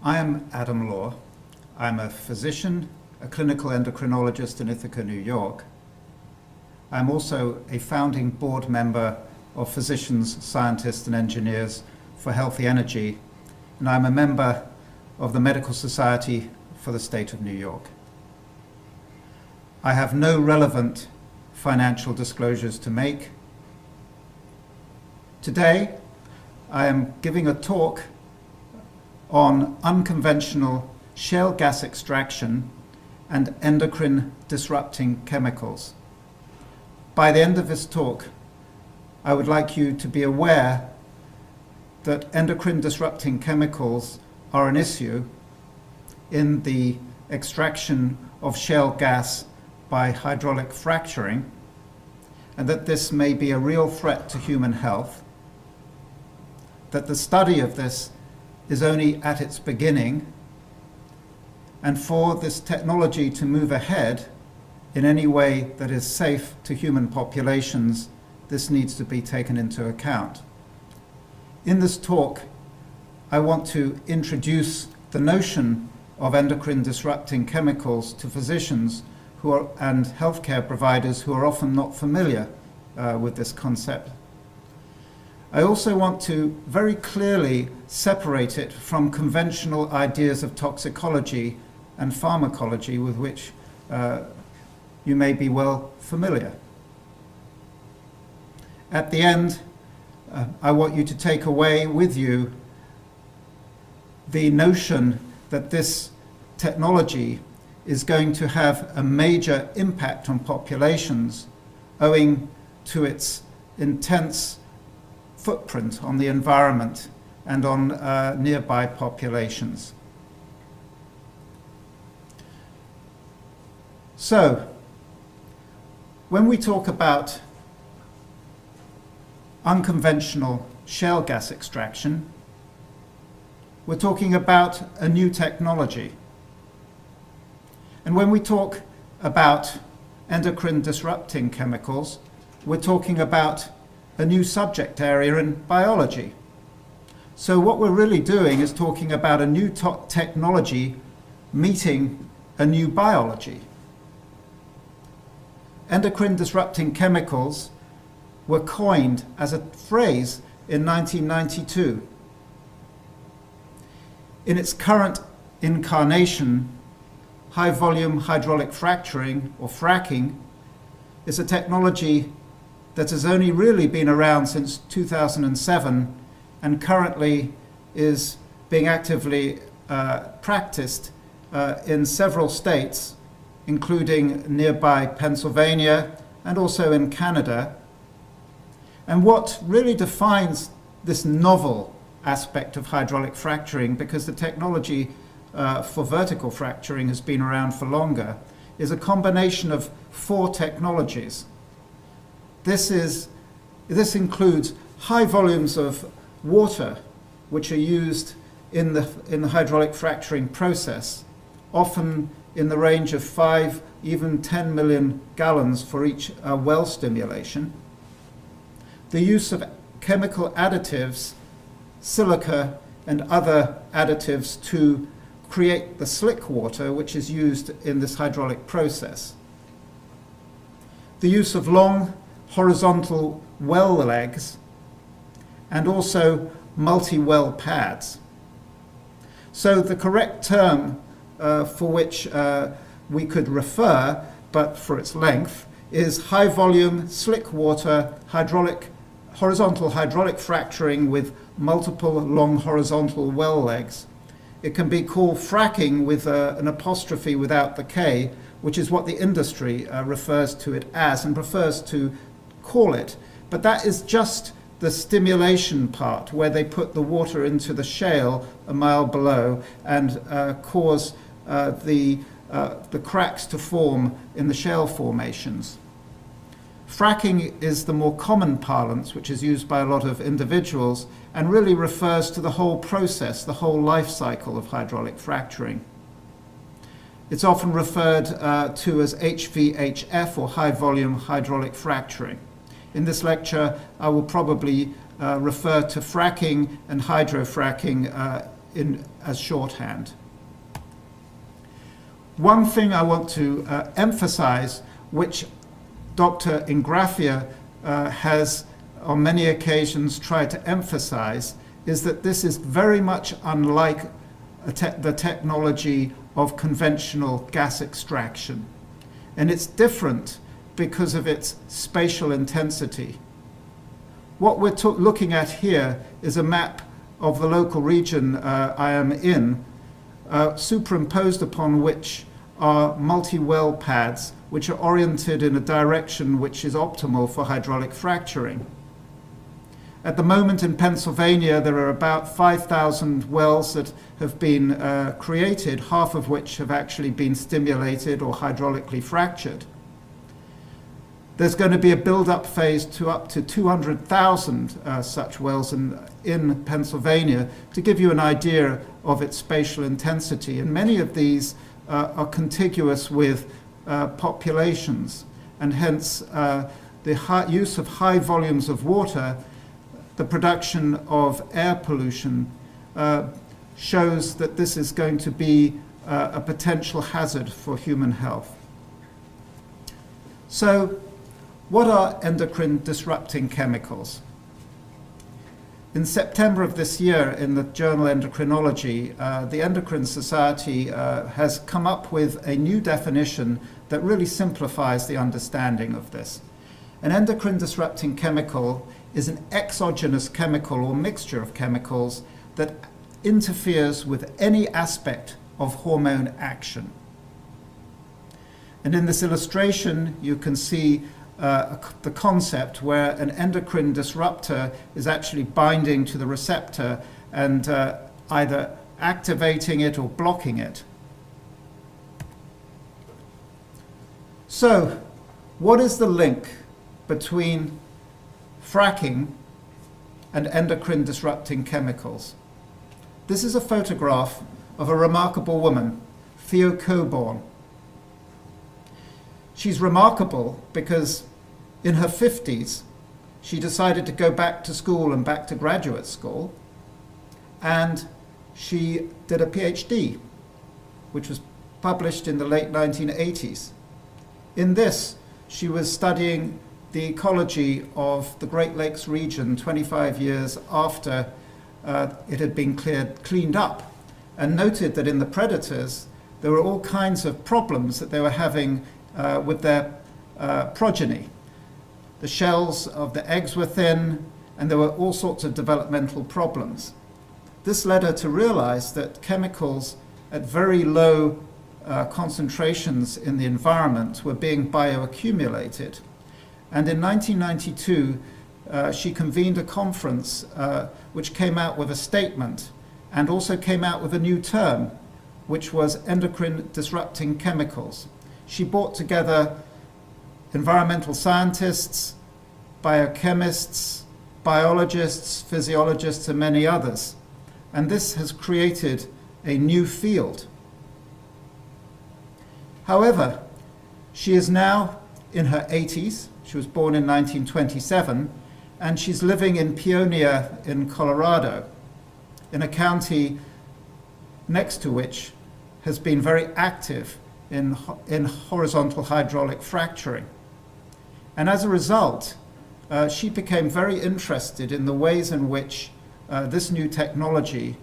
I am Adam Law. I'm a physician, a clinical endocrinologist in Ithaca, New York. I'm also a founding board member of Physicians, Scientists and Engineers for Healthy Energy, and I'm a member of the Medical Society for the State of New York. I have no relevant financial disclosures to make. Today, I am giving a talk on unconventional shale gas extraction and endocrine disrupting chemicals. By the end of this talk, I would like you to be aware that endocrine disrupting chemicals are an issue in the extraction of shale gas by hydraulic fracturing, and that this may be a real threat to human health, that the study of this is only at its beginning, and for this technology to move ahead in any way that is safe to human populations, this needs to be taken into account. In this talk, I want to introduce the notion of endocrine disrupting chemicals to physicians and healthcare providers who are often not familiar with this concept. I also want to very clearly separate it from conventional ideas of toxicology and pharmacology with which you may be well familiar. At the end, I want you to take away with you the notion that this technology is going to have a major impact on populations owing to its intense footprint on the environment and on nearby populations. So, when we talk about unconventional shale gas extraction, we're talking about a new technology. And when we talk about endocrine disrupting chemicals, we're talking about a new subject area in biology. So what we're really doing is talking about a new technology meeting a new biology. Endocrine disrupting chemicals were coined as a phrase in 1992. In its current incarnation, high-volume hydraulic fracturing, or fracking, is a technology that has only really been around since 2007 and currently is being actively practiced in several states, including nearby Pennsylvania and also in Canada. And what really defines this novel aspect of hydraulic fracturing, because the technology for vertical fracturing has been around for longer, is a combination of 4 technologies. This includes high volumes of water which are used in the hydraulic fracturing process, often in the range of 5, even 10 million gallons for each well stimulation. The use of chemical additives, silica and other additives to create the slick water which is used in this hydraulic process. The use of long horizontal well legs and also multi-well pads. So the correct term for which we could refer, but for its length, is high volume slick water horizontal hydraulic fracturing with multiple long horizontal well legs. It can be called fracking with an apostrophe without the K, which is what the industry refers to it as and prefers to call it. But that is just the stimulation part, where they put the water into the shale a mile below and cause the cracks to form in the shale formations. Fracking is the more common parlance, which is used by a lot of individuals, and really refers to the whole process, the whole life cycle of hydraulic fracturing. It's often referred to as HVHF, or high volume hydraulic fracturing. In this lecture, I will probably refer to fracking and hydrofracking as shorthand. One thing I want to emphasize, which Dr. Ingrafia has on many occasions tried to emphasize, is that this is very much unlike the technology of conventional gas extraction. And it's different because of its spatial intensity. What we're looking at here is a map of the local region I am in, superimposed upon which are multi-well pads which are oriented in a direction which is optimal for hydraulic fracturing. At the moment in Pennsylvania, there are about 5,000 wells that have been created, half of which have actually been stimulated or hydraulically fractured. There's going to be a build-up phase to up to 200,000 such wells in Pennsylvania to give you an idea of its spatial intensity. And many of these are contiguous with populations, and hence the use of high volumes of water, the production of air pollution, shows that this is going to be a potential hazard for human health. So, what are endocrine disrupting chemicals? In September of this year, in the journal Endocrinology, the Endocrine Society has come up with a new definition that really simplifies the understanding of this. An endocrine disrupting chemical is an exogenous chemical or mixture of chemicals that interferes with any aspect of hormone action. And in this illustration, you can see the concept where an endocrine disruptor is actually binding to the receptor and either activating it or blocking it. So, what is the link between fracking and endocrine disrupting chemicals? This is a photograph of a remarkable woman, Theo Coburn. She's remarkable because in her 50s, she decided to go back to school and back to graduate school, and she did a PhD, which was published in the late 1980s. In this, she was studying the ecology of the Great Lakes region 25 years after it had been cleaned up, and noted that in the predators, there were all kinds of problems that they were having with their progeny. The shells of the eggs were thin, and there were all sorts of developmental problems. This led her to realize that chemicals at very low concentrations in the environment were being bioaccumulated. And in 1992, she convened a conference which came out with a statement and also came out with a new term, which was endocrine disrupting chemicals. She brought together environmental scientists, biochemists, biologists, physiologists, and many others. And this has created a new field. However, she is now in her 80s. She was born in 1927, and she's living in Peonia in Colorado, in a county next to which has been very active in horizontal hydraulic fracturing. And as a result, she became very interested in the ways in which this new technology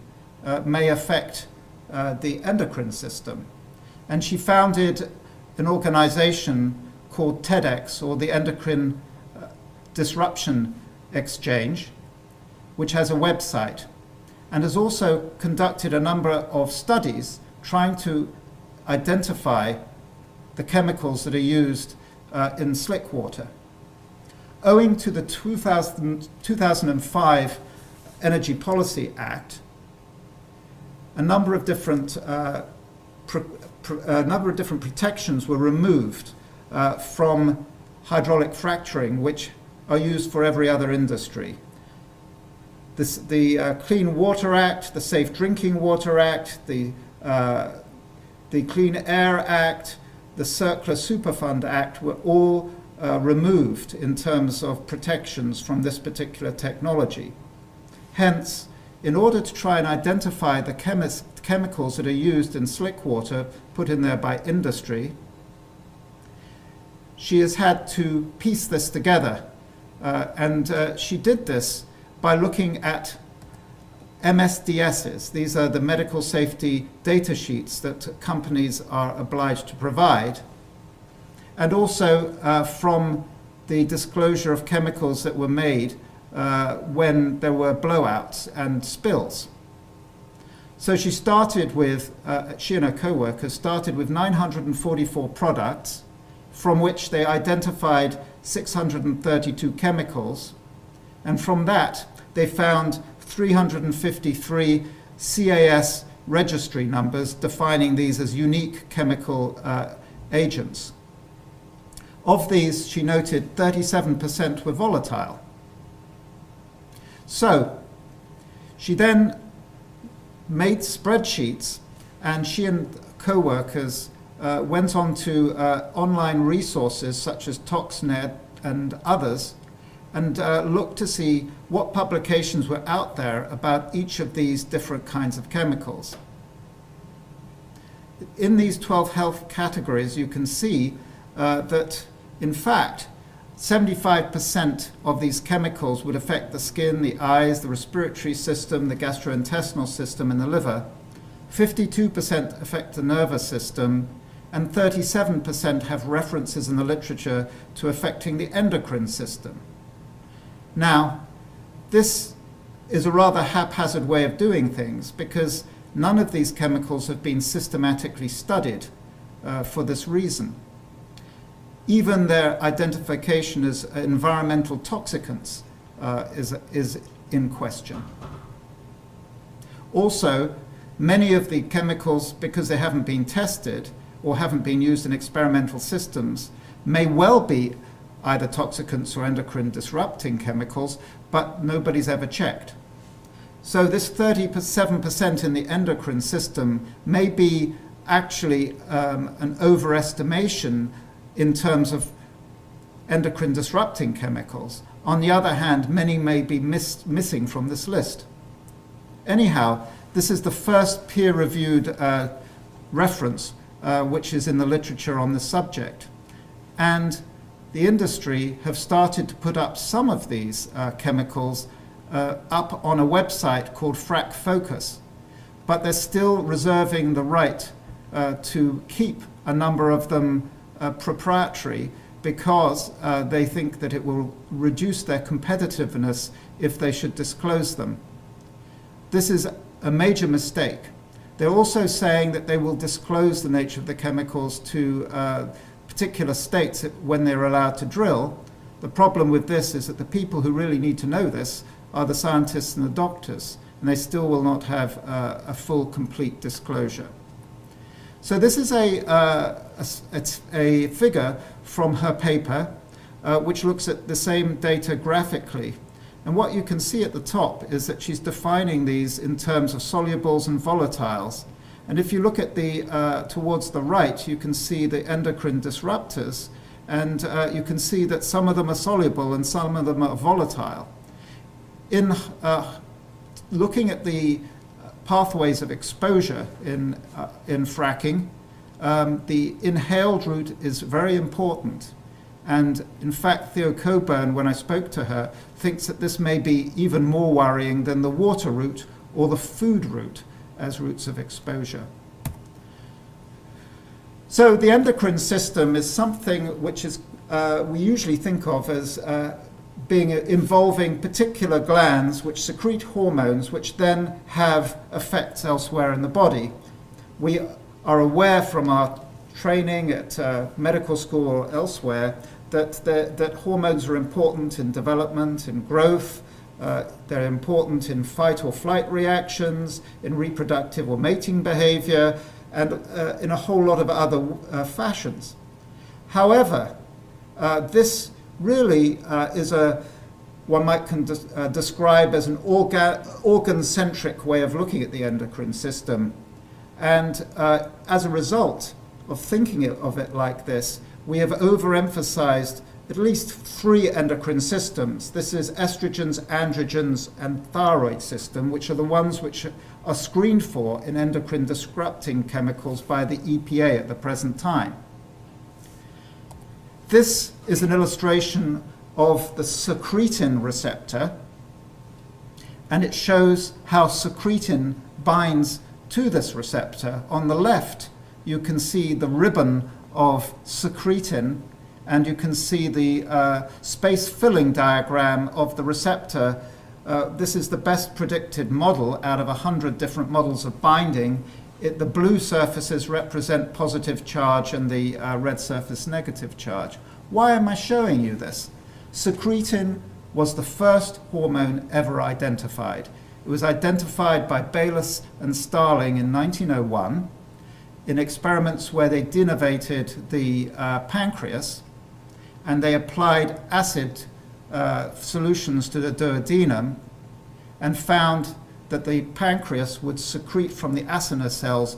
may affect the endocrine system. And she founded an organization called TEDx, or the Endocrine Disruption Exchange, which has a website, and has also conducted a number of studies trying to identify the chemicals that are used in slick water. Owing to the 2005 Energy Policy Act, a number of different protections were removed from hydraulic fracturing, which are used for every other industry. The Clean Water Act, the Safe Drinking Water Act, the Clean Air Act, the Circular Superfund Act were all removed in terms of protections from this particular technology. Hence, in order to try and identify the chemicals that are used in slick water put in there by industry, she has had to piece this together. She did this by looking at MSDSs. These are the medical safety data sheets that companies are obliged to provide, and also from the disclosure of chemicals that were made when there were blowouts and spills. So she started with, she and her co-workers started with 944 products, from which they identified 632 chemicals, and from that they found 353 CAS registry numbers defining these as unique chemical agents. Of these, she noted 37% were volatile. So she then made spreadsheets, and she and co-workers went on to online resources such as ToxNet and others, and looked to see what publications were out there about each of these different kinds of chemicals. In these 12 health categories, you can see that, in fact, 75% of these chemicals would affect the skin, the eyes, the respiratory system, the gastrointestinal system, and the liver. 52% affect the nervous system, and 37% have references in the literature to affecting the endocrine system. Now, this is a rather haphazard way of doing things, because none of these chemicals have been systematically studied for this reason. Even their identification as environmental toxicants is in question. Also, many of the chemicals, because they haven't been tested or haven't been used in experimental systems, may well be either toxicants or endocrine disrupting chemicals, but nobody's ever checked. So this 37% in the endocrine system may be actually an overestimation in terms of endocrine disrupting chemicals. On the other hand, many may be missing from this list. Anyhow, this is the first peer-reviewed reference which is in the literature on this subject. And the industry have started to put up some of these chemicals up on a website called Frac Focus, but they're still reserving the right to keep a number of them proprietary, because they think that it will reduce their competitiveness if they should disclose them. This is a major mistake. They're also saying that they will disclose the nature of the chemicals to particular states when they're allowed to drill. The problem with this is that the people who really need to know this are the scientists and the doctors, and they still will not have a full, complete disclosure. So this is a figure from her paper, which looks at the same data graphically. And what you can see at the top is that she's defining these in terms of solubles and volatiles. And if you look at towards the right, you can see the endocrine disruptors, and you can see that some of them are soluble and some of them are volatile. In looking at the pathways of exposure in fracking, the inhaled route is very important. And in fact, Theo Coburn, when I spoke to her, thinks that this may be even more worrying than the water route or the food route as routes of exposure. So the endocrine system is something which is we usually think of as being involving particular glands which secrete hormones which then have effects elsewhere in the body. We are aware from our training at medical school or elsewhere that hormones are important in development, in growth. They're important in fight or flight reactions, in reproductive or mating behavior, and in a whole lot of other fashions. However, this really is one might describe as an organ-centric way of looking at the endocrine system. And as a result of thinking of it like this, we have overemphasized at least 3 endocrine systems. This is estrogens, androgens, and thyroid system, which are the ones which are screened for in endocrine disrupting chemicals by the EPA at the present time. This is an illustration of the secretin receptor, and it shows how secretin binds to this receptor. On the left, you can see the ribbon of secretin, and you can see the space filling diagram of the receptor. This is the best predicted model out of 100 different models of binding. The blue surfaces represent positive charge and the red surface negative charge. Why am I showing you this? Secretin was the first hormone ever identified. It was identified by Bayliss and Starling in 1901 in experiments where they denervated the pancreas, and they applied acid solutions to the duodenum and found that the pancreas would secrete from the acinar cells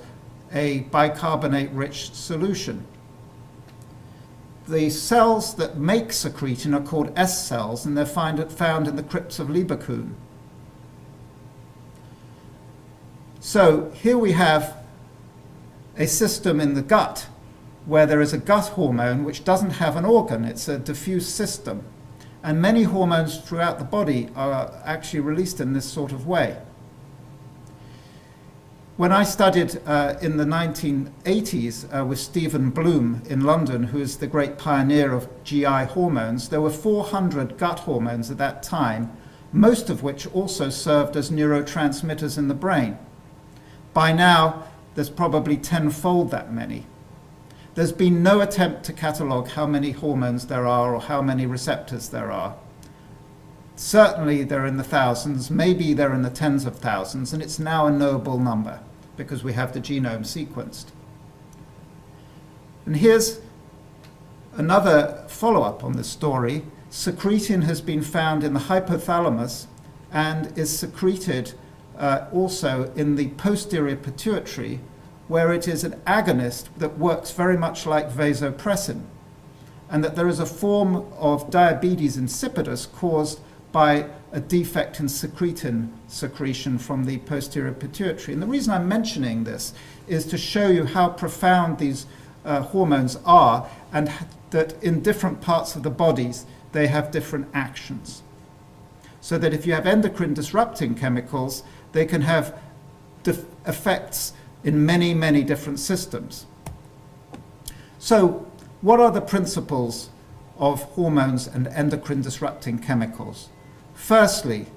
a bicarbonate-rich solution. The cells that make secretin are called S cells, and they're found in the crypts of Leberkuhn. So here we have a system in the gut where there is a gut hormone which doesn't have an organ. It's a diffuse system. And many hormones throughout the body are actually released in this sort of way. When I studied in the 1980s with Stephen Bloom in London, who is the great pioneer of GI hormones, there were 400 gut hormones at that time, most of which also served as neurotransmitters in the brain. By now, there's probably tenfold that many. There's been no attempt to catalogue how many hormones there are or how many receptors there are. Certainly they're in the thousands, maybe they're in the tens of thousands, and it's now a knowable number because we have the genome sequenced. And here's another follow-up on this story. Secretin has been found in the hypothalamus and is secreted also in the posterior pituitary, where it is an agonist that works very much like vasopressin, and that there is a form of diabetes insipidus caused by a defect in secretin secretion from the posterior pituitary. And the reason I'm mentioning this is to show you how profound these hormones are, and that in different parts of the bodies they have different actions. So that if you have endocrine disrupting chemicals, they can have effects in many, many different systems. So what are the principles of hormones and endocrine disrupting chemicals? Firstly,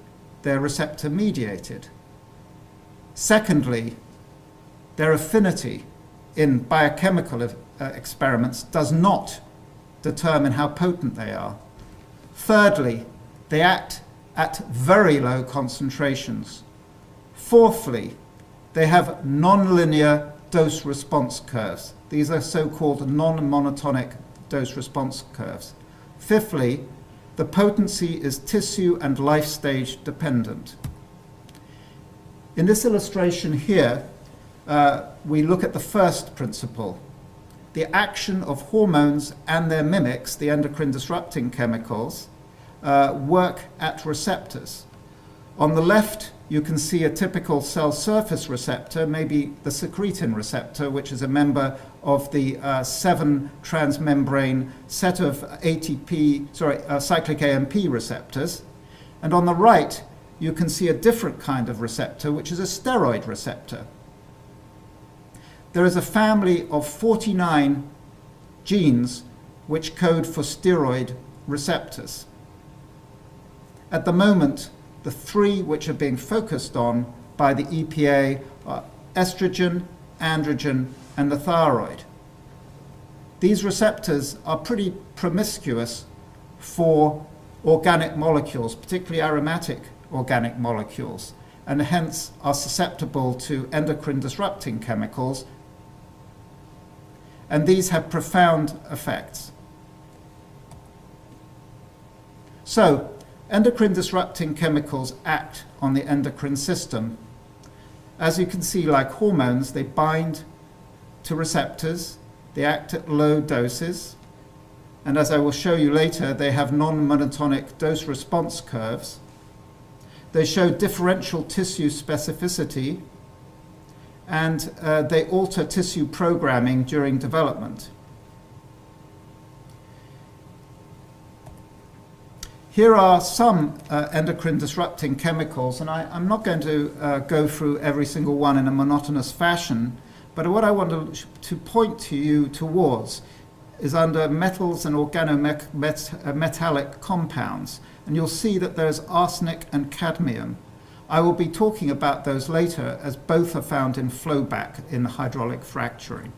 they're receptor mediated. Secondly, their affinity in biochemical experiments does not determine how potent they are. Thirdly, they act at very low concentrations. Fourthly, they have nonlinear dose-response curves. These are so-called non-monotonic dose-response curves. Fifthly, the potency is tissue and life stage dependent. In this illustration here, we look at the first principle. The action of hormones and their mimics, the endocrine disrupting chemicals, work at receptors. On the left, you can see a typical cell surface receptor, maybe the secretin receptor, which is a member of the 7 transmembrane set of cyclic AMP receptors. And on the right, you can see a different kind of receptor, which is a steroid receptor. There is a family of 49 genes which code for steroid receptors. At the moment, the 3 which are being focused on by the EPA are estrogen, androgen, and the thyroid. These receptors are pretty promiscuous for organic molecules, particularly aromatic organic molecules, and hence are susceptible to endocrine disrupting chemicals, and these have profound effects. So, endocrine disrupting chemicals act on the endocrine system. As you can see, like hormones, they bind to receptors, they act at low doses, and as I will show you later, they have non-monotonic dose-response curves. They show differential tissue specificity, and they alter tissue programming during development. Here are some endocrine disrupting chemicals, and I'm not going to go through every single one in a monotonous fashion, but what I want to point to you towards is under metals and organometallic compounds, and you'll see that there's arsenic and cadmium. I will be talking about those later, as both are found in flowback in hydraulic fracturing.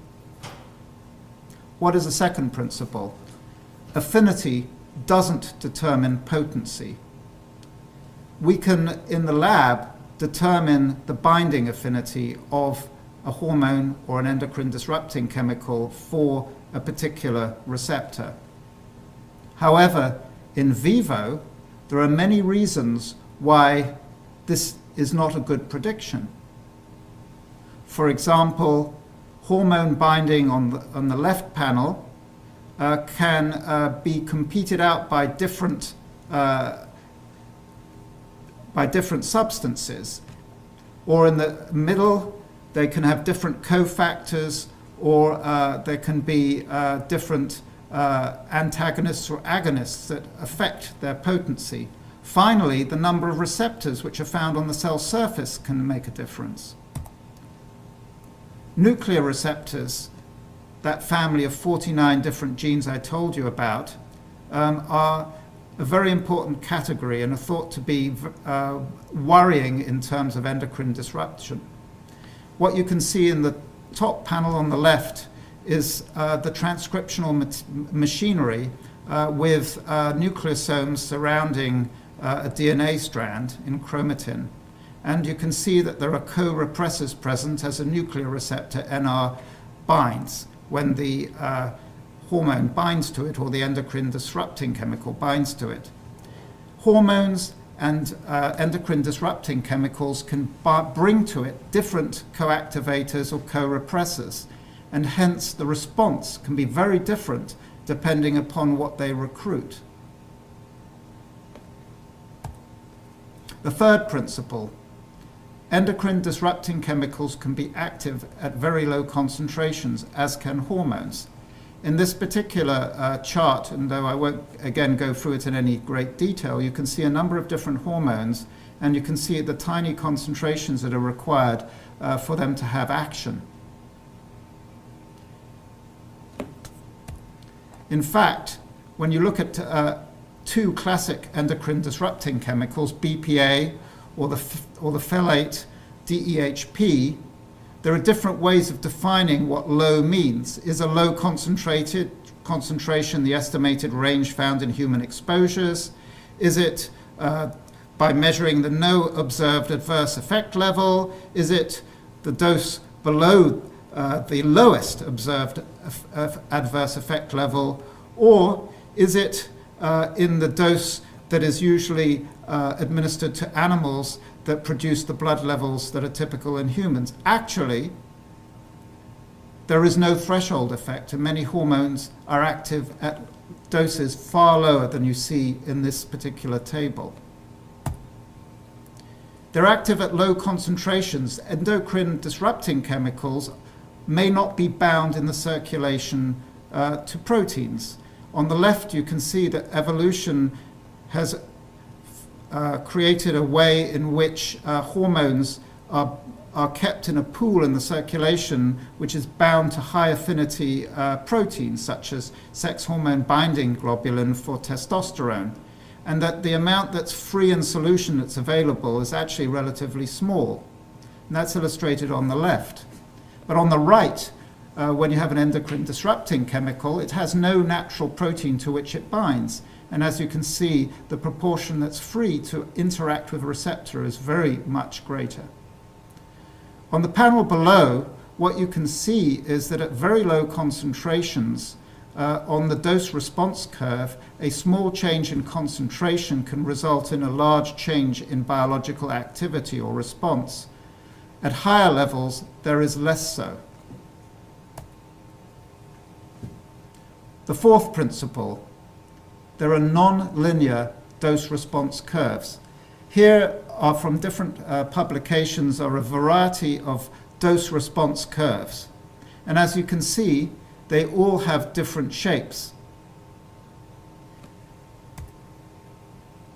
What is the second principle? Affinity doesn't determine potency. We can, in the lab, determine the binding affinity of a hormone or an endocrine disrupting chemical for a particular receptor. However, in vivo, there are many reasons why this is not a good prediction. For example, hormone binding on the left panel can be competed out by different substances, or in the middle they can have different cofactors, or there can be different antagonists or agonists that affect their potency. Finally, the number of receptors which are found on the cell surface can make a difference. Nuclear receptors, that family of 49 different genes I told you about, are a very important category and are thought to be worrying in terms of endocrine disruption. What you can see in the top panel on the left is the transcriptional machinery with nucleosomes surrounding a DNA strand in chromatin. And you can see that there are co-repressors present as a nuclear receptor, NR, binds when the hormone binds to it, or the endocrine disrupting chemical binds to it. Hormones and endocrine disrupting chemicals can bring to it different coactivators or co-repressors, and hence the response can be very different depending upon what they recruit. The third principle: endocrine disrupting chemicals can be active at very low concentrations, as can hormones. In this particular chart, and though I won't again go through it in any great detail, you can see a number of different hormones, and you can see the tiny concentrations that are required for them to have action. In fact, when you look at two classic endocrine disrupting chemicals, BPA or the phthalate DEHP, there are different ways of defining what low means. Is a low concentration the estimated range found in human exposures? Is it by measuring the no observed adverse effect level? Is it the dose below the lowest observed adverse effect level? Or is it in the dose that is usually administered to animals that produce the blood levels that are typical in humans? Actually, there is no threshold effect, and many hormones are active at doses far lower than you see in this particular table. They're active at low concentrations. Endocrine disrupting chemicals may not be bound in the circulation to proteins. On the left, you can see that evolution has created a way in which hormones are kept in a pool in the circulation which is bound to high affinity proteins, such as sex hormone binding globulin for testosterone, and that the amount that's free in solution that's available is actually relatively small. And that's illustrated on the left. But on the right, when you have an endocrine disrupting chemical, it has no natural protein to which it binds. And as you can see, the proportion that's free to interact with a receptor is very much greater. On the panel below, what you can see is that at very low concentrations, on the dose-response curve, a small change in concentration can result in a large change in biological activity or response. At higher levels, there is less so. The fourth principle, there are non-linear dose-response curves. Here are from different publications are a variety of dose-response curves. And as you can see, they all have different shapes.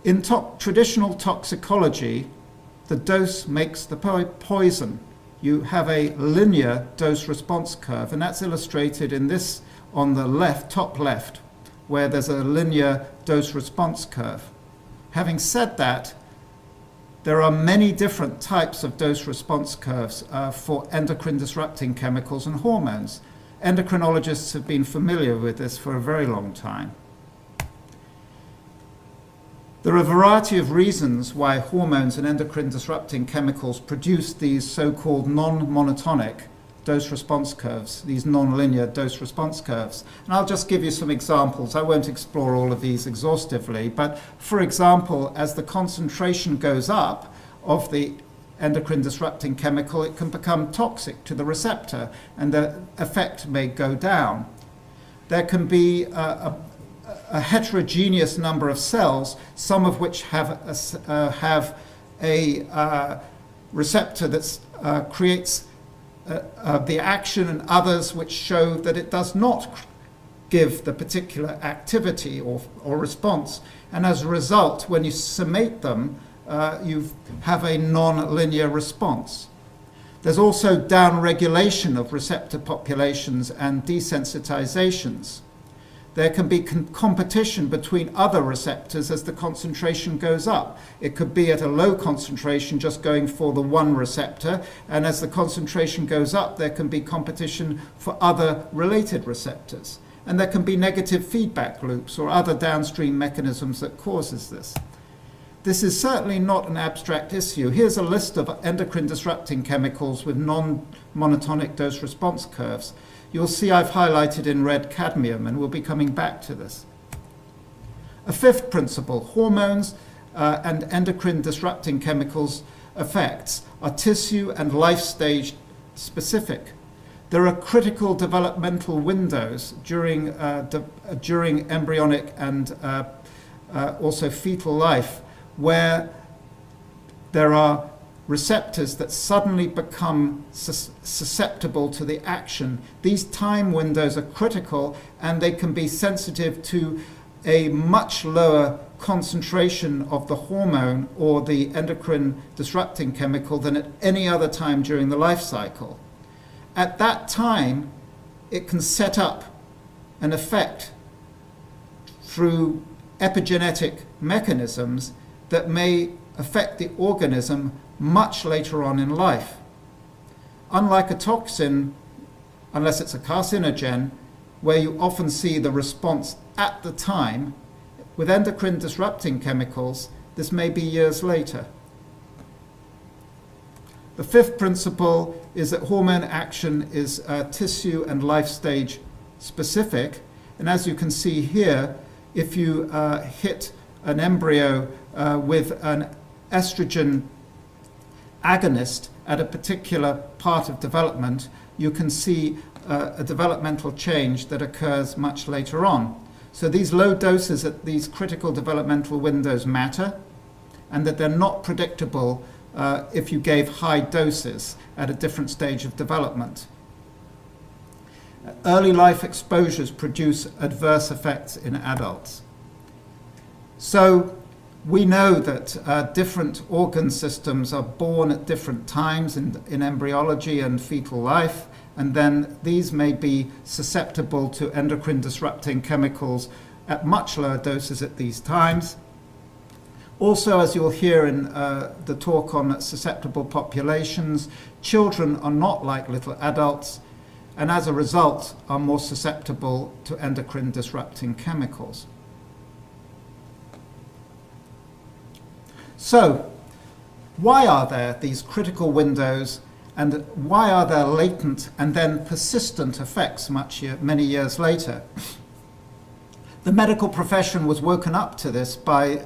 In traditional toxicology, the dose makes the poison. You have a linear dose-response curve, and that's illustrated in this on the left, top left, where there's a linear dose-response curve. Having said that, there are many different types of dose-response curves for endocrine-disrupting chemicals and hormones. Endocrinologists have been familiar with this for a very long time. There are a variety of reasons why hormones and endocrine-disrupting chemicals produce these so-called non-monotonic dose-response curves, these non-linear dose-response curves. And I'll just give you some examples. I won't explore all of these exhaustively, but for example, as the concentration goes up of the endocrine-disrupting chemical, it can become toxic to the receptor, and the effect may go down. There can be a heterogeneous number of cells, some of which have a receptor that creates the action, and others which show that it does not give the particular activity or response. And as a result, when you summate them, you have a non-linear response. There's also downregulation of receptor populations and desensitizations. There can be competition between other receptors as the concentration goes up. It could be at a low concentration just going for the one receptor, and as the concentration goes up, there can be competition for other related receptors. And there can be negative feedback loops or other downstream mechanisms that causes this. This is certainly not an abstract issue. Here's a list of endocrine-disrupting chemicals with non-monotonic dose-response curves. You'll see I've highlighted in red cadmium, and we'll be coming back to this. A fifth principle, hormones and endocrine-disrupting chemicals effects are tissue and life stage specific. There are critical developmental windows during embryonic and also fetal life where there are receptors that suddenly become susceptible to the action. These time windows are critical, and they can be sensitive to a much lower concentration of the hormone or the endocrine disrupting chemical than at any other time during the life cycle. At that time, it can set up an effect through epigenetic mechanisms that may affect the organism much later on in life. Unlike a toxin, unless it's a carcinogen, where you often see the response at the time, with endocrine disrupting chemicals, this may be years later. The fifth principle is that hormone action is tissue and life stage specific. And as you can see here, if you hit an embryo with an estrogen agonist at a particular part of development, you can see a developmental change that occurs much later on. So these low doses at these critical developmental windows matter, and that they're not predictable if you gave high doses at a different stage of development. Early life exposures produce adverse effects in adults. So we know that different organ systems are born at different times in embryology and fetal life, and then these may be susceptible to endocrine disrupting chemicals at much lower doses at these times. Also, as you'll hear in the talk on susceptible populations, children are not like little adults, and as a result are more susceptible to endocrine disrupting chemicals. So, why are there these critical windows, and why are there latent and then persistent effects many years later? The medical profession was woken up to this by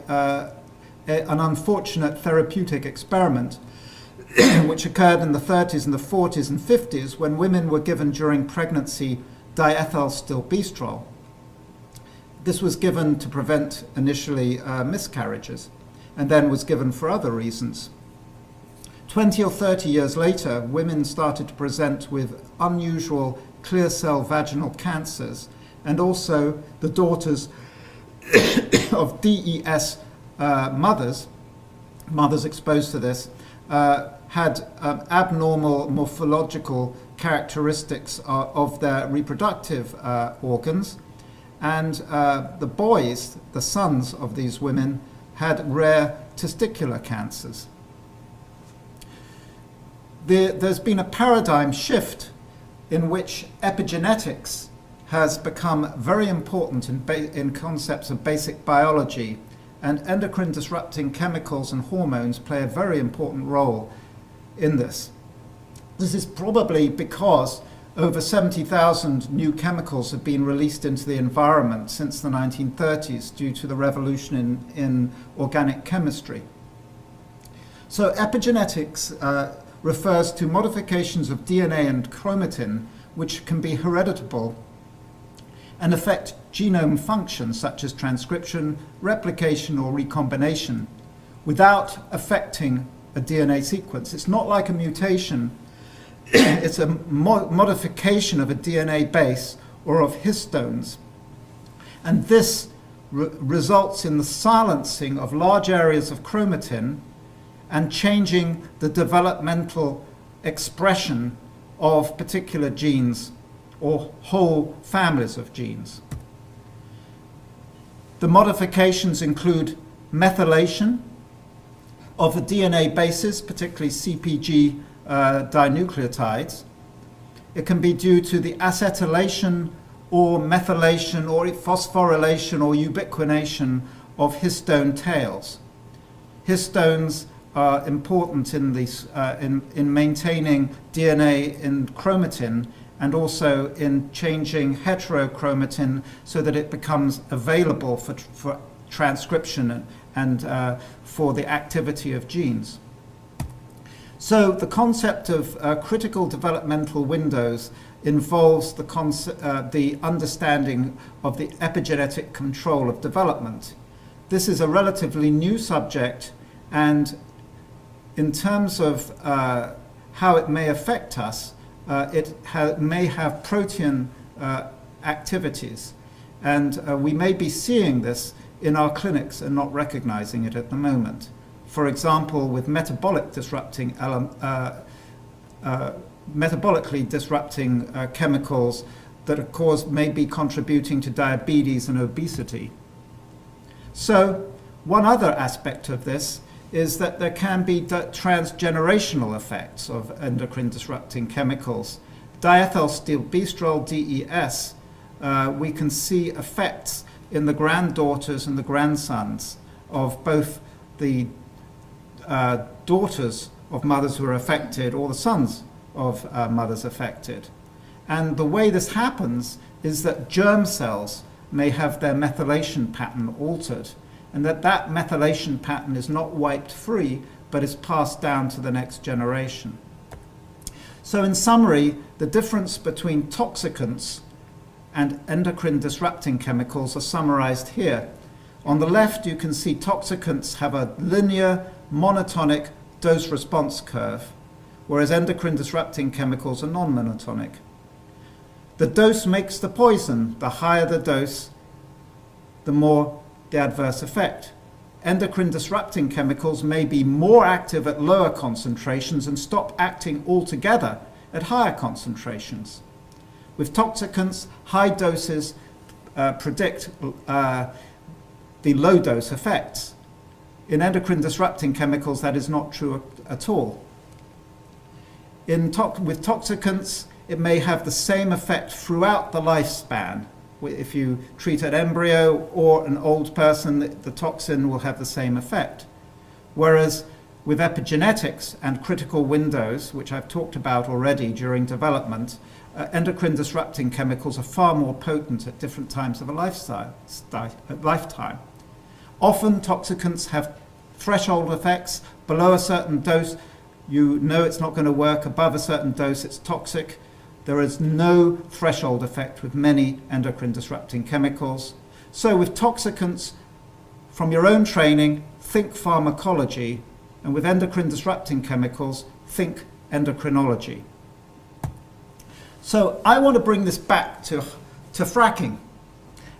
an unfortunate therapeutic experiment which occurred in the 30s and the 40s and 50s when women were given during pregnancy diethylstilbestrol. This was given to prevent initially miscarriages, and then was given for other reasons. 20 or 30 years later, women started to present with unusual clear cell vaginal cancers, and also the daughters of DES mothers exposed to this, had abnormal morphological characteristics of their reproductive organs, and the boys, the sons of these women, had rare testicular cancers. There's been a paradigm shift in which epigenetics has become very important in concepts of basic biology, and endocrine disrupting chemicals and hormones play a very important role in this. This is probably because over 70,000 new chemicals have been released into the environment since the 1930s due to the revolution in organic chemistry. So epigenetics refers to modifications of DNA and chromatin which can be hereditable and affect genome functions such as transcription, replication, or recombination without affecting a DNA sequence. It's not like a mutation, it's a modification of a DNA base or of histones. And this results in the silencing of large areas of chromatin and changing the developmental expression of particular genes or whole families of genes. The modifications include methylation of the DNA bases, particularly CpG dinucleotides. It can be due to the acetylation or methylation or phosphorylation or ubiquination of histone tails. Histones are important in maintaining DNA in chromatin and also in changing heterochromatin so that it becomes available for transcription and for the activity of genes. So the concept of critical developmental windows involves the understanding of the epigenetic control of development. This is a relatively new subject, and in terms of how it may affect us, it may have protein activities, and we may be seeing this in our clinics and not recognizing it at the moment. For example, with metabolically disrupting chemicals that of course may be contributing to diabetes and obesity. So one other aspect of this is that there can be transgenerational effects of endocrine disrupting chemicals. Diethylstilbestrol, DES, we can see effects in the granddaughters and the grandsons of both the daughters of mothers who are affected or the sons of mothers affected. And the way this happens is that germ cells may have their methylation pattern altered, and that methylation pattern is not wiped free, but is passed down to the next generation. So in summary, the difference between toxicants and endocrine disrupting chemicals are summarized here. On the left, you can see toxicants have a linear, monotonic dose-response curve, whereas endocrine disrupting chemicals are non-monotonic. The dose makes the poison. The higher the dose, the more the adverse effect. Endocrine disrupting chemicals may be more active at lower concentrations and stop acting altogether at higher concentrations. With toxicants, high doses predict the low dose effects. In endocrine disrupting chemicals, that is not true at all. With toxicants, it may have the same effect throughout the lifespan. If you treat an embryo or an old person, the toxin will have the same effect. Whereas with epigenetics and critical windows, which I've talked about already during development, endocrine disrupting chemicals are far more potent at different times of a lifetime. Often toxicants have threshold effects. Below a certain dose, you know it's not going to work. Above a certain dose, it's toxic. There is no threshold effect with many endocrine disrupting chemicals. So with toxicants, from your own training, think pharmacology, and with endocrine disrupting chemicals, think endocrinology. So I want to bring this back to fracking,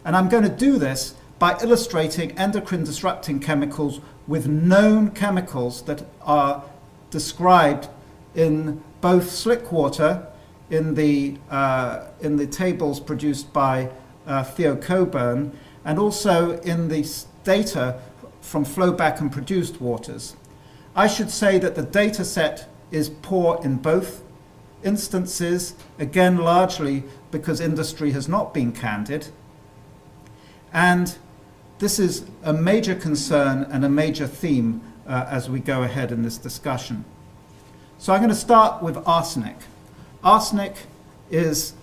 and I'm going to do this by illustrating endocrine disrupting chemicals with known chemicals that are described in both slick water in the tables produced by Theo Coburn, and also in the data from flowback and produced waters. I should say that the data set is poor in both instances, again largely because industry has not been candid, and this is a major concern and a major theme as we go ahead in this discussion. So I'm going to start with arsenic. Arsenic is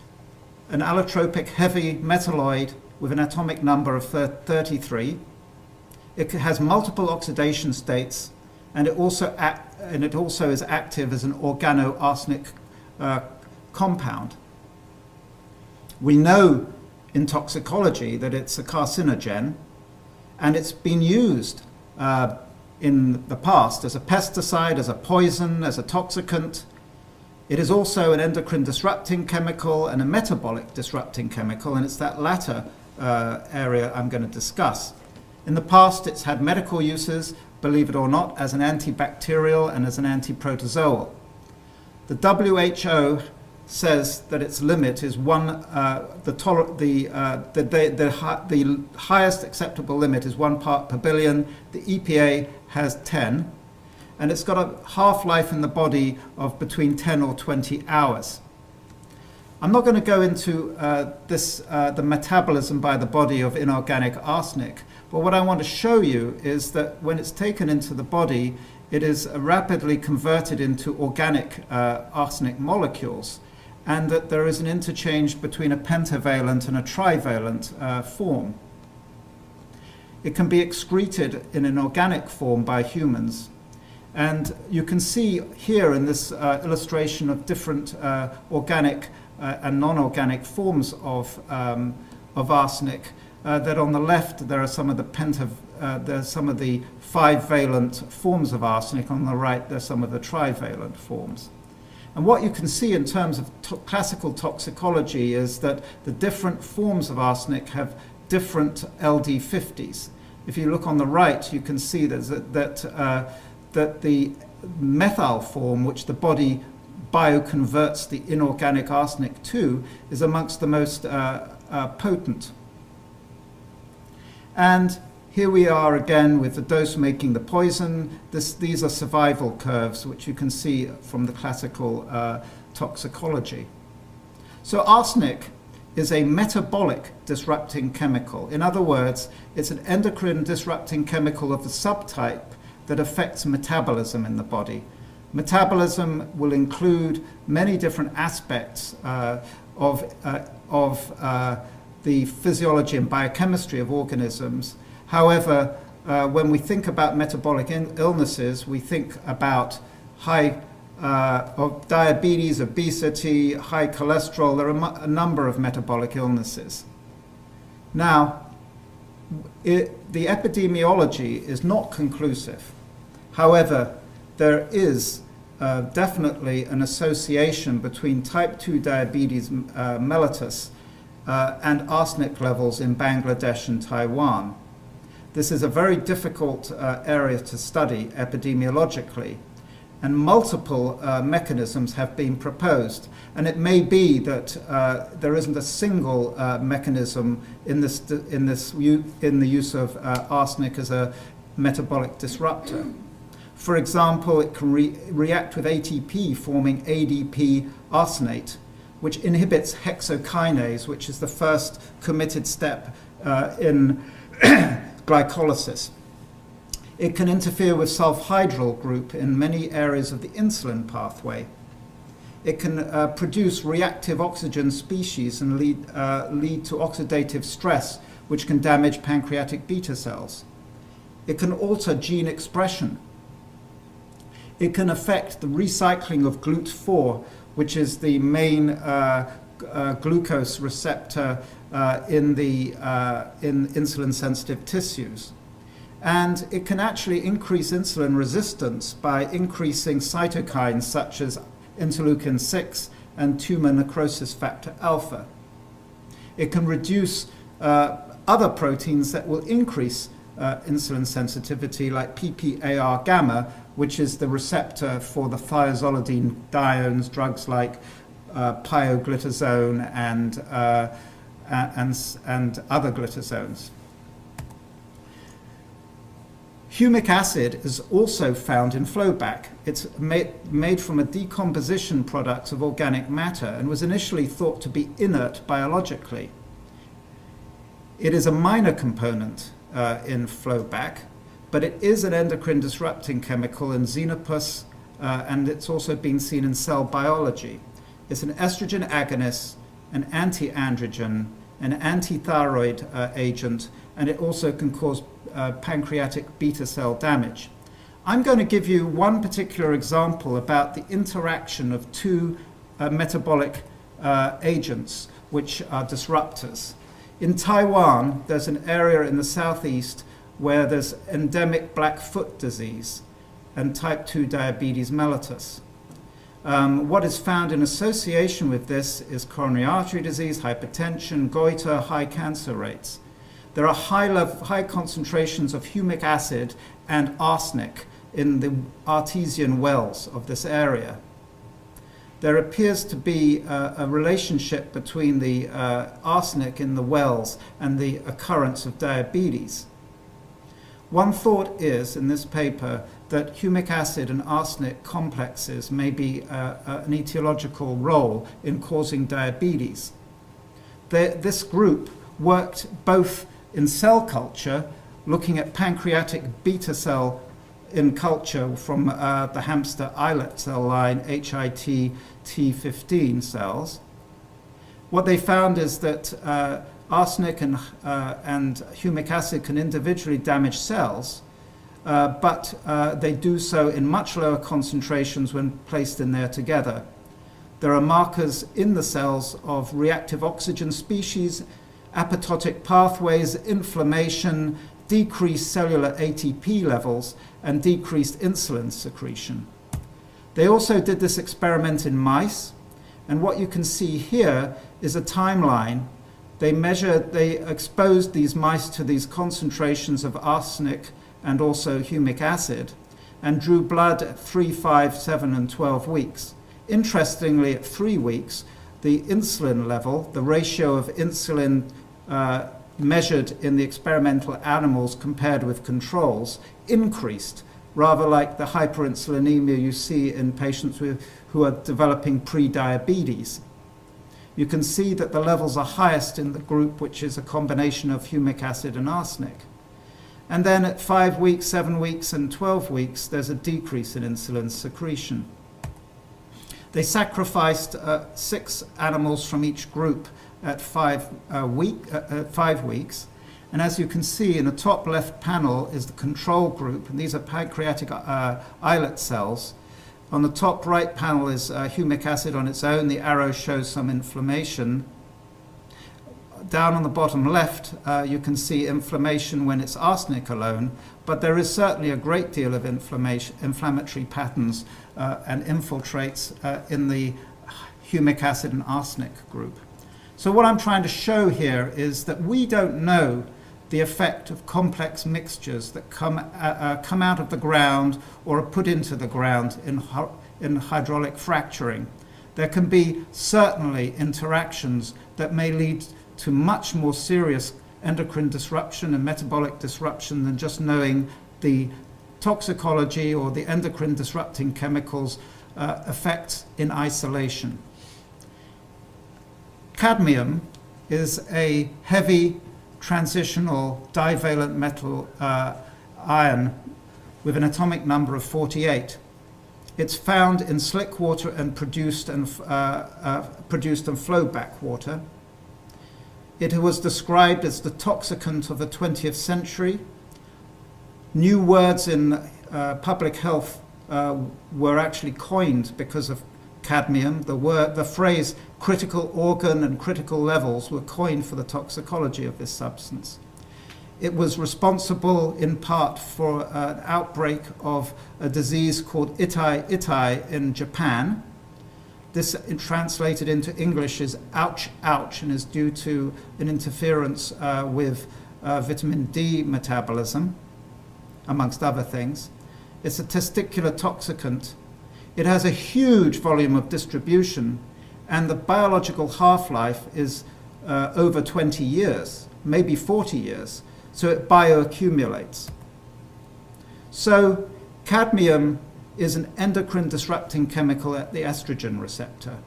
an allotropic heavy metalloid with an atomic number of 33. It has multiple oxidation states, and it also is active as an organoarsenic compound. We know in toxicology that it's a carcinogen, and it's been used in the past as a pesticide, as a poison, as a toxicant. It is also an endocrine disrupting chemical and a metabolic disrupting chemical, and it's that latter area I'm going to discuss. In the past, it's had medical uses, believe it or not, as an antibacterial and as an antiprotozoal. The WHO says that its limit is the highest acceptable limit is 1 part per billion. The EPA has 10, and it's got a half-life in the body of between 10 or 20 hours. I'm not going to go into the metabolism by the body of inorganic arsenic, but what I want to show you is that when it's taken into the body, it is rapidly converted into organic arsenic molecules, and that there is an interchange between a pentavalent and a trivalent form. It can be excreted in an organic form by humans. And you can see here in this illustration of different organic and non-organic forms of arsenic, that on the left there are some of the some of the 5-valent forms of arsenic. On the right there's some of the trivalent forms. And what you can see in terms of classical toxicology is that the different forms of arsenic have different LD50s. If you look on the right, you can see that the methyl form, which the body bioconverts the inorganic arsenic to, is amongst the most potent. And here we are again with the dose making the poison. These are survival curves, which you can see from the classical toxicology. So arsenic is a metabolic disrupting chemical. In other words, it's an endocrine disrupting chemical of the subtype that affects metabolism in the body. Metabolism will include many different aspects of the physiology and biochemistry of organisms. However, when we think about metabolic illnesses, we think about of diabetes, obesity, high cholesterol. There are a number of metabolic illnesses. Now, the epidemiology is not conclusive. However, there is definitely an association between type 2 diabetes mellitus and arsenic levels in Bangladesh and Taiwan. This is a very difficult area to study epidemiologically, and multiple mechanisms have been proposed. And it may be that there isn't a single mechanism in the use of arsenic as a metabolic disruptor. For example, it can react with ATP, forming ADP arsenate, which inhibits hexokinase, which is the first committed step in glycolysis. It can interfere with sulfhydryl group in many areas of the insulin pathway. It can produce reactive oxygen species and lead to oxidative stress, which can damage pancreatic beta cells. It can alter gene expression. It can affect the recycling of GLUT4, which is the main glucose receptor in insulin-sensitive tissues. And it can actually increase insulin resistance by increasing cytokines such as interleukin 6 and tumor necrosis factor alpha. It can reduce other proteins that will increase insulin sensitivity, like PPAR gamma, which is the receptor for the thiazolidine diones, drugs like pioglitazone and other glitazones. Humic acid is also found in flowback. It's made from a decomposition product of organic matter and was initially thought to be inert biologically. It is a minor component in flowback, but it is an endocrine disrupting chemical in xenopus, and it's also been seen in cell biology. It's an estrogen agonist, an anti-androgen, an anti-thyroid agent, and it also can cause pancreatic beta cell damage. I'm going to give you one particular example about the interaction of two metabolic agents which are disruptors. In Taiwan, there's an area in the southeast where there's endemic black foot disease and type 2 diabetes mellitus. What is found in association with this is coronary artery disease, hypertension, goiter, high cancer rates. There are high concentrations of humic acid and arsenic in the artesian wells of this area. There appears to be a relationship between the arsenic in the wells and the occurrence of diabetes. One thought is, in this paper, that humic acid and arsenic complexes may be an etiological role in causing diabetes. This group worked both in cell culture, looking at pancreatic beta cell in culture from the hamster islet cell line, HIT T15 cells. What they found is that arsenic and humic acid can individually damage cells, but they do so in much lower concentrations when placed in there together. There are markers in the cells of reactive oxygen species, apoptotic pathways, inflammation, decreased cellular ATP levels, and decreased insulin secretion. They also did this experiment in mice, and what you can see here is a timeline. They exposed these mice to these concentrations of arsenic and also humic acid, and drew blood at 3, 5, 7, and 12 weeks. Interestingly, at 3 weeks, the insulin level, the ratio of insulin measured in the experimental animals compared with controls, increased, rather like the hyperinsulinemia you see in patients who are developing pre-diabetes. You can see that the levels are highest in the group which is a combination of humic acid and arsenic. And then at 5 weeks, 7 weeks, and 12 weeks, there's a decrease in insulin secretion. They sacrificed 6 animals from each group at 5 weeks. And as you can see, in the top left panel is the control group, and these are pancreatic islet cells. On the top right panel is humic acid on its own. The arrow shows some inflammation. Down on the bottom left, you can see inflammation when it's arsenic alone, but there is certainly a great deal of inflammatory patterns and infiltrates in the humic acid and arsenic group. So what I'm trying to show here is that we don't know the effect of complex mixtures that come out of the ground or are put into the ground in hydraulic fracturing. There can be certainly interactions that may lead to much more serious endocrine disruption and metabolic disruption than just knowing the toxicology or the endocrine disrupting chemicals effects in isolation. Cadmium is a heavy transitional divalent metal ion with an atomic number of 48. It's found in slick water and produced in flowback water. It was described as the toxicant of the 20th century. New words in public health were actually coined because of cadmium. The phrase critical organ and critical levels were coined for the toxicology of this substance. It was responsible in part for an outbreak of a disease called itai in Japan. This, translated into English, is ouch, ouch, and is due to an interference with vitamin D metabolism, amongst other things. It's a testicular toxicant. It has a huge volume of distribution, and the biological half-life is over 20 years, maybe 40 years, so it bioaccumulates. So cadmium is an endocrine disrupting chemical at the estrogen receptor.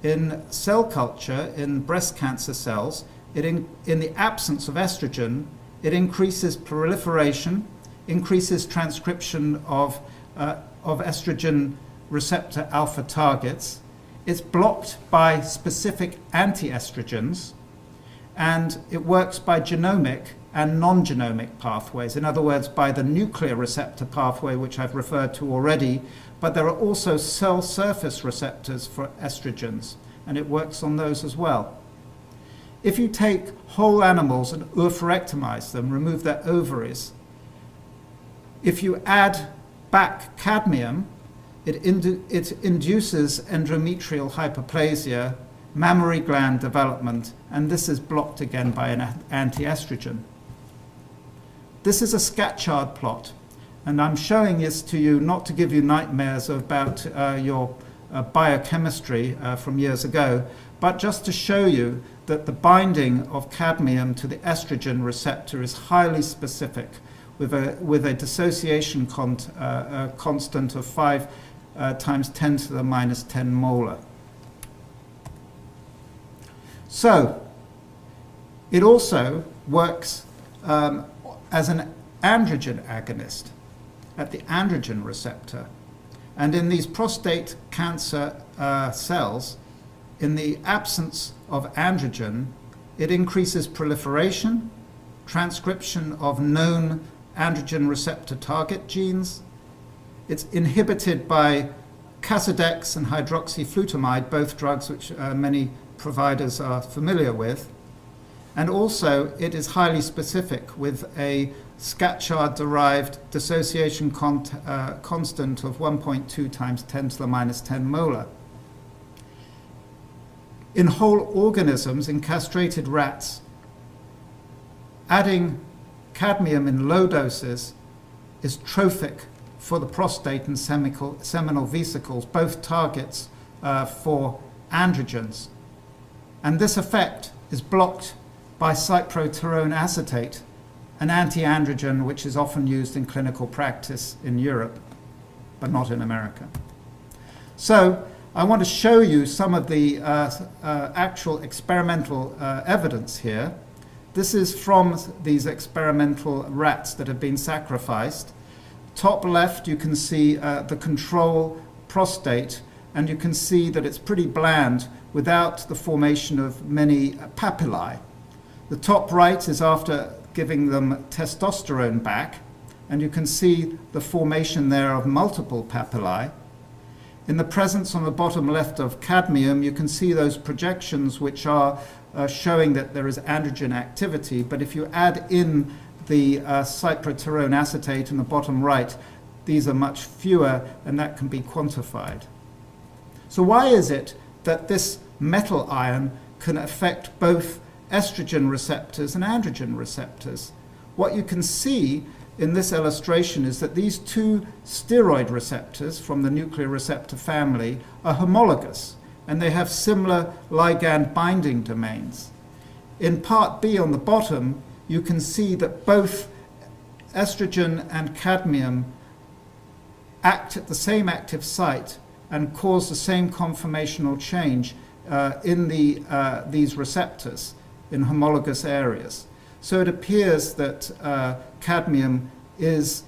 In cell culture, in breast cancer cells, in the absence of estrogen, it increases proliferation, increases transcription of estrogen receptor alpha targets. It's blocked by specific anti-estrogens, and it works by genomic and non-genomic pathways. In other words, by the nuclear receptor pathway, which I've referred to already, but there are also cell surface receptors for estrogens, and it works on those as well. If you take whole animals and oophorectomize them, remove their ovaries, if you add back cadmium, it induces endometrial hyperplasia, mammary gland development, and this is blocked again by an anti-estrogen. This is a Scatchard plot, and I'm showing this to you not to give you nightmares about your biochemistry from years ago, but just to show you that the binding of cadmium to the estrogen receptor is highly specific, with a dissociation constant of 5 times 10 to the minus 10 molar. So it also works as an androgen agonist at the androgen receptor. And in these prostate cancer cells, in the absence of androgen, it increases proliferation, transcription of known androgen receptor target genes. It's inhibited by Casodex and hydroxyflutamide, both drugs which many providers are familiar with. And also, it is highly specific with a Scatchard-derived dissociation constant of 1.2 times 10 to the minus 10 molar. In whole organisms, in castrated rats, adding cadmium in low doses is trophic for the prostate and seminal vesicles, both targets for androgens. And this effect is blocked by cyproterone acetate, an anti-androgen which is often used in clinical practice in Europe, but not in America. So I want to show you some of the actual experimental evidence here. This is from these experimental rats that have been sacrificed. Top left, you can see the control prostate, and you can see that it's pretty bland without the formation of many papillae. The top right is after giving them testosterone back, and you can see the formation there of multiple papillae. In the presence on the bottom left of cadmium, you can see those projections which are showing that there is androgen activity, but if you add in the cyproterone acetate in the bottom right, these are much fewer, and that can be quantified. So why is it that this metal ion can affect both estrogen receptors and androgen receptors? What you can see in this illustration is that these two steroid receptors from the nuclear receptor family are homologous, and they have similar ligand binding domains. In part B on the bottom, you can see that both estrogen and cadmium act at the same active site and cause the same conformational change in these receptors in homologous areas. So it appears that cadmium is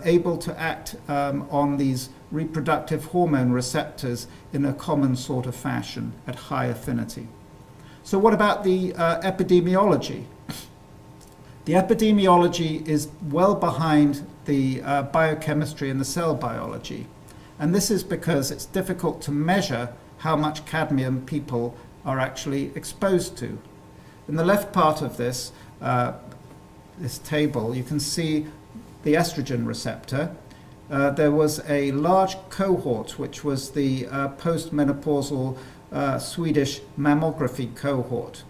able to act on these reproductive hormone receptors in a common sort of fashion at high affinity. So what about the epidemiology? The epidemiology is well behind the biochemistry and the cell biology. And this is because it's difficult to measure how much cadmium people are actually exposed to. In the left part of this table, you can see the estrogen receptor. There was a large cohort, which was the postmenopausal Swedish mammography cohort.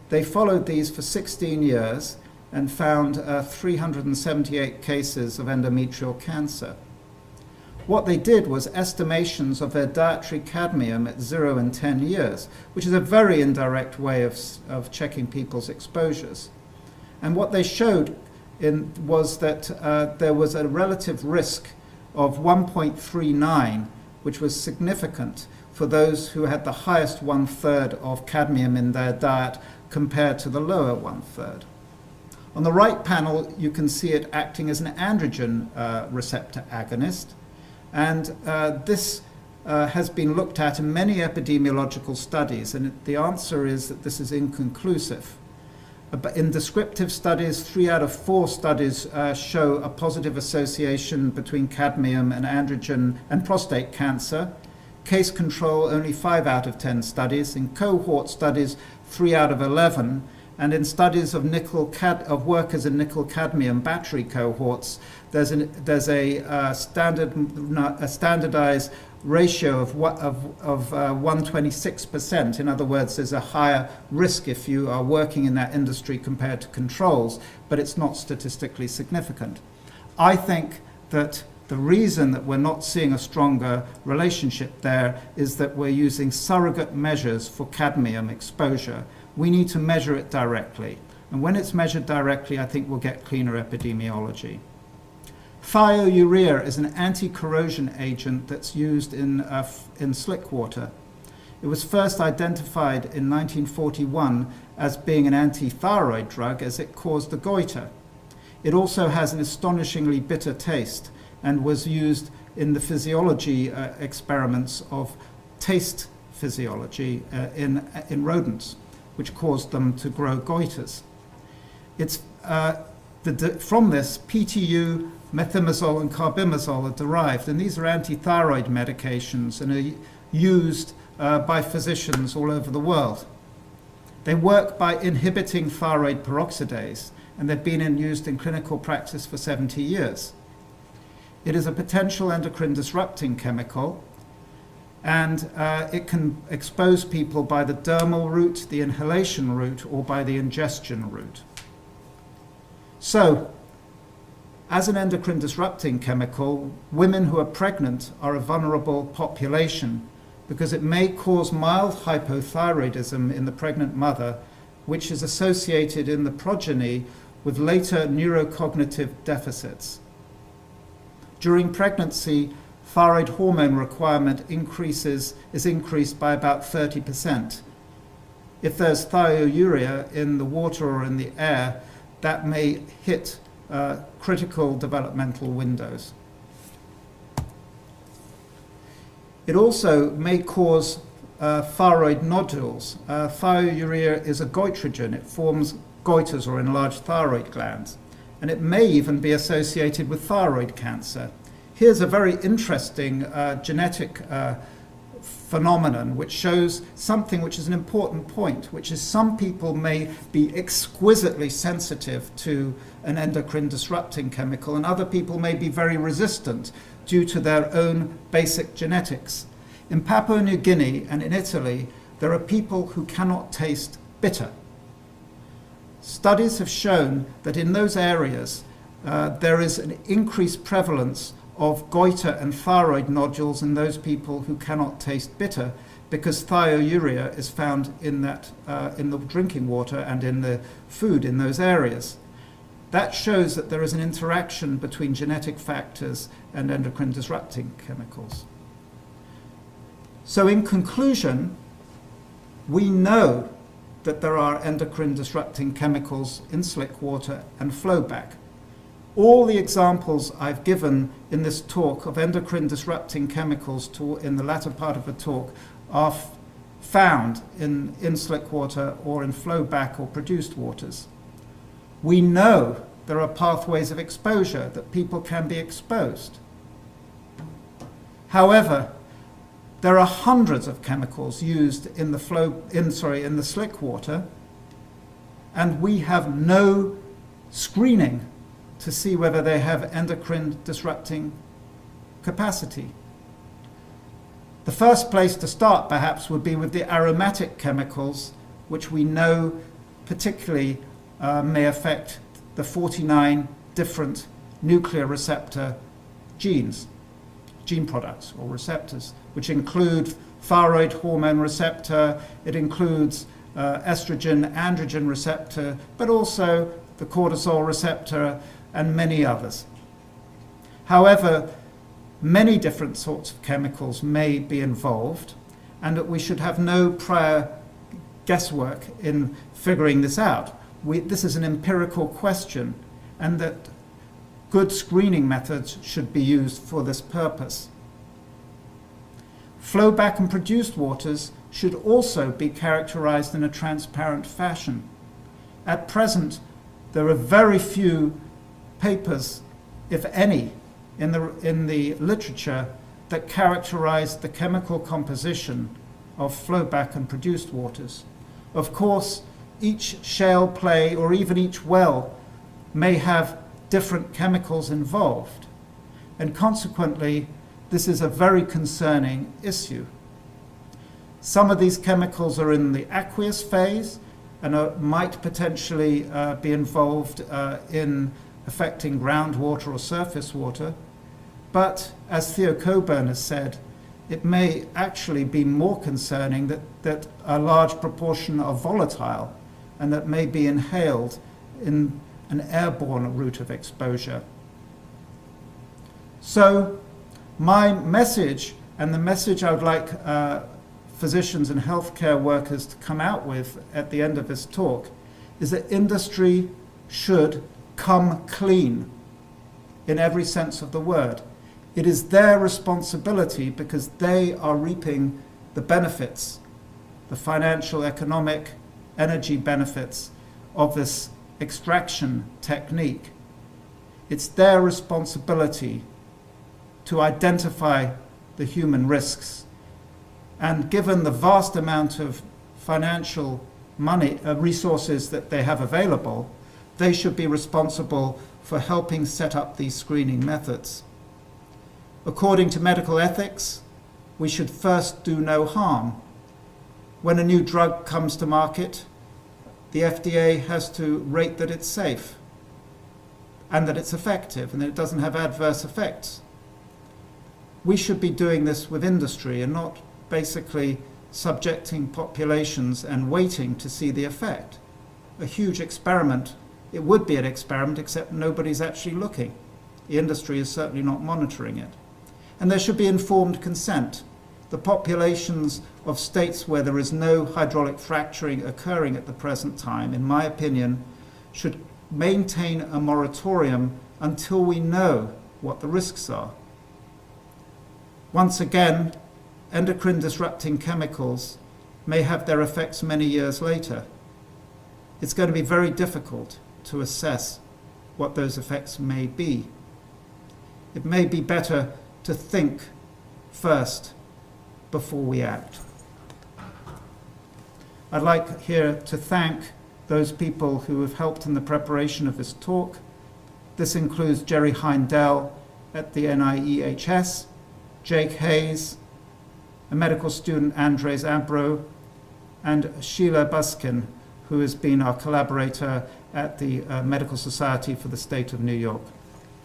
They followed these for 16 years and found 378 cases of endometrial cancer. What they did was estimations of their dietary cadmium at 0 and 10 years, which is a very indirect way of checking people's exposures. And what they showed was that there was a relative risk of 1.39, which was significant for those who had the highest 1/3 of cadmium in their diet compared to the lower 1/3. On the right panel, you can see it acting as an androgen receptor agonist. And this has been looked at in many epidemiological studies, and the answer is that this is inconclusive. But in descriptive studies, 3 out of 4 studies show a positive association between cadmium and androgen and prostate cancer. Case control, only 5 out of 10 studies. In cohort studies, 3 out of 11. And in studies of workers in nickel-cadmium battery cohorts, there's a standardized ratio of 126%. In other words, there's a higher risk if you are working in that industry compared to controls, but it's not statistically significant. I think that the reason that we're not seeing a stronger relationship there is that we're using surrogate measures for cadmium exposure. We need to measure it directly. And when it's measured directly, I think we'll get cleaner epidemiology. Thiourea is an anti-corrosion agent that's used in slick water. It was first identified in 1941 as being an anti-thyroid drug as it caused the goiter. It also has an astonishingly bitter taste and was used in the physiology experiments of taste physiology in rodents, which caused them to grow goiters. It's, from this, PTU, methimazole, and carbimazole are derived, and these are anti-thyroid medications and are used by physicians all over the world. They work by inhibiting thyroid peroxidase, and they've been used in clinical practice for 70 years. It is a potential endocrine disrupting chemical, and it can expose people by the dermal route, the inhalation route, or by the ingestion route. So, as an endocrine disrupting chemical, women who are pregnant are a vulnerable population because it may cause mild hypothyroidism in the pregnant mother, which is associated in the progeny with later neurocognitive deficits. During pregnancy, thyroid hormone requirement is increased by about 30%. If there's thiourea in the water or in the air, that may hit critical developmental windows. It also may cause thyroid nodules. Thiourea is a goitrogen. It forms goiters or enlarged thyroid glands, and it may even be associated with thyroid cancer. Here's a very interesting genetic phenomenon which shows something which is an important point, which is some people may be exquisitely sensitive to an endocrine disrupting chemical, and other people may be very resistant due to their own basic genetics. In Papua New Guinea and in Italy, there are people who cannot taste bitter. Studies have shown that in those areas there is an increased prevalence of goiter and thyroid nodules in those people who cannot taste bitter, because thiourea is found in the drinking water and in the food in those areas. That shows that there is an interaction between genetic factors and endocrine disrupting chemicals. So in conclusion, we know that there are endocrine disrupting chemicals in slick water and flowback. All the examples I've given in this talk of endocrine disrupting chemicals in the latter part of the talk are found in slick water or in flowback or produced waters. We know there are pathways of exposure, that people can be exposed. However, there are hundreds of chemicals used in the slick water, and we have no screening to see whether they have endocrine disrupting capacity. The first place to start perhaps would be with the aromatic chemicals, which we know particularly may affect the 49 different nuclear receptor gene products or receptors, which include thyroid hormone receptor, it includes estrogen, androgen receptor, but also the cortisol receptor and many others. However, many different sorts of chemicals may be involved, and that we should have no prior guesswork in figuring this out. This is an empirical question, and that good screening methods should be used for this purpose. Flowback and produced waters should also be characterized in a transparent fashion. At present, there are very few papers, if any, in the literature that characterize the chemical composition of flowback and produced waters. Of course, each shale play or even each well may have different chemicals involved, and consequently, this is a very concerning issue. Some of these chemicals are in the aqueous phase and might potentially be involved in affecting groundwater or surface water. But as Theo Coburn has said, it may actually be more concerning that a large proportion are volatile and that may be inhaled in an airborne route of exposure. So my message, and the message I would like physicians and healthcare workers to come out with at the end of this talk, is that industry should come clean in every sense of the word. It is their responsibility because they are reaping the benefits, the financial, economic, energy benefits of this extraction technique. It's their responsibility to identify the human risks. And given the vast amount of financial money, resources that they have available, they should be responsible for helping set up these screening methods. According to medical ethics, we should first do no harm. When a new drug comes to market, the FDA has to rate that it's safe and that it's effective and that it doesn't have adverse effects. We should be doing this with industry and not basically subjecting populations and waiting to see the effect. A huge experiment, it would be an experiment, except nobody's actually looking. The industry is certainly not monitoring it. And there should be informed consent. The populations of states where there is no hydraulic fracturing occurring at the present time, in my opinion, should maintain a moratorium until we know what the risks are. Once again, endocrine disrupting chemicals may have their effects many years later. It's going to be very difficult to assess what those effects may be. It may be better to think first before we act. I'd like here to thank those people who have helped in the preparation of this talk. This includes Jerry Heindel at the NIEHS, Jake Hayes, a medical student, Andres Abro, and Sheila Buskin, who has been our collaborator at the Medical Society for the State of New York.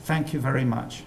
Thank you very much.